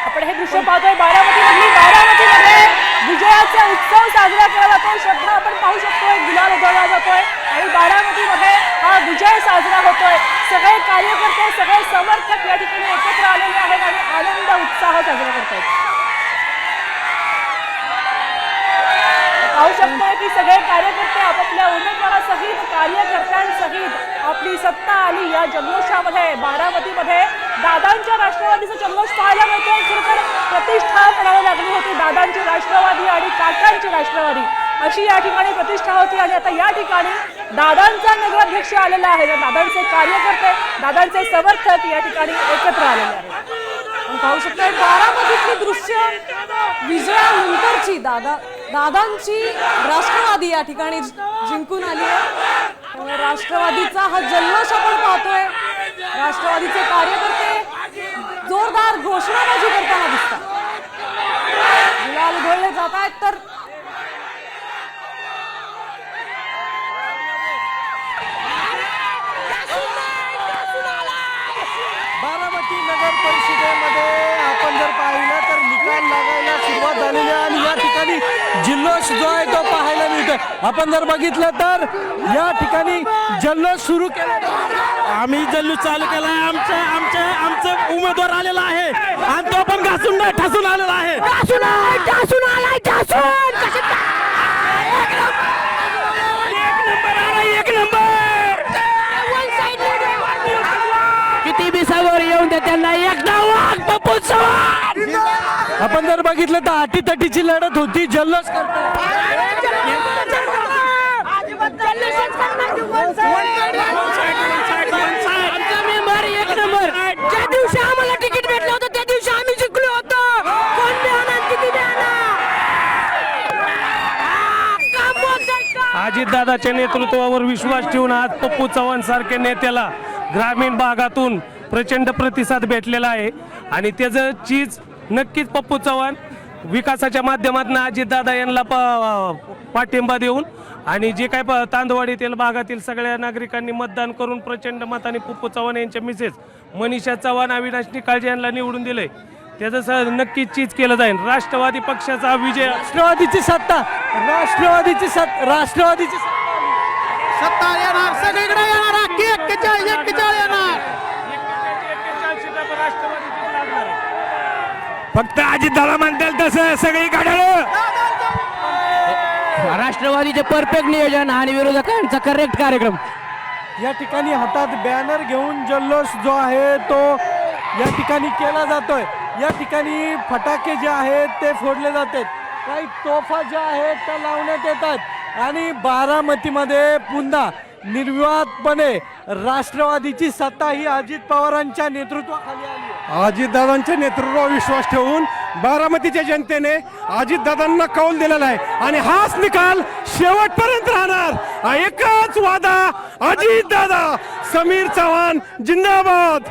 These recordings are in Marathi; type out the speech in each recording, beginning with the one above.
आपण हे दृश्य पाहतोय बारामतीमध्ये विजयाचा उत्सव साजरा केला जातोय। श्रद्धा आपण पाहू शकतोय, गुलाल उधळला जातोय आणि बारामतीमध्ये हा विजय साजरा होतोय। सगळे कार्यकर्ते, सगळे समर्थक या ठिकाणी एकत्र आलेले आहेत आणि आनंद उत्साह साजरा करतात। पाहू शकतोय की सगळे कार्यकर्ते आपापल्या उमेदवारासहित, कार्यकर्त्यांसहित आपली सत्ता आली या जल्लोषामध्ये। बारामतीमध्ये दादांच्या राष्ट्रवादीचा जल्लोष पाहायला मिळतोय। खरं तर प्रतिष्ठा करावी लागली होती दादांची राष्ट्रवादी आणि काकांची राष्ट्रवादी, अशी या ठिकाणी प्रतिष्ठा होती आणि आता या ठिकाणी दादांचा नगराध्यक्ष आलेला आहे। दादांचे कार्यकर्ते, दादांचे समर्थक या ठिकाणी एकत्र आलेले आहेत। पाहू शकता बारामतीतली दृश्य विजयानंतरची दादांची राष्ट्रवादी या ठिकाणी जिंकून आली आहे। राष्ट्रवादीचा हा जल्लोष आपण पाहतोय। राष्ट्रवादीचे कार्यकर्ते जोरदार घोषणाबाजी करताना दिसतात। गुलाल उधळले जात आहेत तर बारामती नगर परिषदेमध्ये आपण जर पाहिलं तर निकाल लागायला सुरुवात झालेली आहे आणि या ठिकाणी जल्लोष जो आहे तो पाहायला मिळतोय। आपण जर बघितलं तर या ठिकाणी जल्लोष सुरू केला, आम्ही जल्लोष चालू केलाय। आमचा उमेदवार आलेला आहे आणि तो पण घासून नाही ठासून आलेला आहे। एक नंबर किती बी समोर येऊन दे त्यांना एक डाव पप्पू चव्हाण। आपण जर बघितलं तर अटीतटीची लढत होती, जल्लोष एक नंबर। ज्या दिवशी आम्हाला तिकीट भेटलं होतं त्या दिवशी आम्ही जिंकलो होतो। अजितदादाच्या नेतृत्वावर विश्वास ठेवून आज पप्पू चव्हाण सारख्या नेत्याला ग्रामीण भागातून प्रचंड प्रतिसाद भेटलेला आहे आणि त्याचं चीज नक्कीच पप्पू चव्हाण विकासाच्या माध्यमातून अजितदादा यांना पाठिंबा देऊन आणि जे काय तांदवाडीतील भागातील सगळ्या नागरिकांनी मतदान करून प्रचंड मताने पप्पू चव्हाण यांच्या मिसेस मनीषा चव्हाण, अविनाश निकाळजे यांना निवडून दिले, त्याचं नक्कीच चीज केलं जाईल। राष्ट्रवादी पक्षाचा विजय, राष्ट्रवादीची सत्ता येणार, सगळीकडे येणार, 41 येणार, फक्त अजितदादा म्हणतील तसं सगळी गाड्या। राष्ट्रवादीचे परफेक्ट नियोजन आणि विरोधकांचा करेक्ट कार्यक्रम। या ठिकाणी हातात बॅनर घेऊन जल्लोष जो आहे तो या ठिकाणी केला जातोय। या ठिकाणी फटाके जे आहेत ते फोडले जातात, काही तोफा ज्या आहेत त्या लावण्यात येतात आणि बारामतीमध्ये पुन्हा निर्विवादपणे राष्ट्रवादीची सत्ता ही अजित पवारांच्या नेतृत्वाखाली आली आहे। अजितदादांच्या नेतृत्वावर विश्वास ठेवून बारामतीच्या जनतेने अजितदादांना कौल दिलेला आहे आणि हाच निकाल शेवटपर्यंत राहणार। एकच वादा, अजितदादा, समीर चव्हाण जिंदाबाद।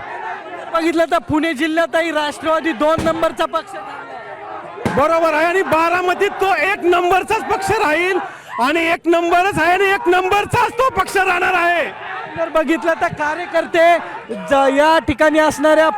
बघितलं तर पुणे जिल्ह्यातही राष्ट्रवादी 2 नंबरचा पक्ष बरोबर आहे आणि बारामतीत तो 1 नंबरचाच पक्ष राहील आणि 1 नंबरच आहे आणि 1 नंबरचाच तो पक्ष राहणार आहे। जर बघितलं तर कार्यकर्ते या ठिकाणी असणाऱ्या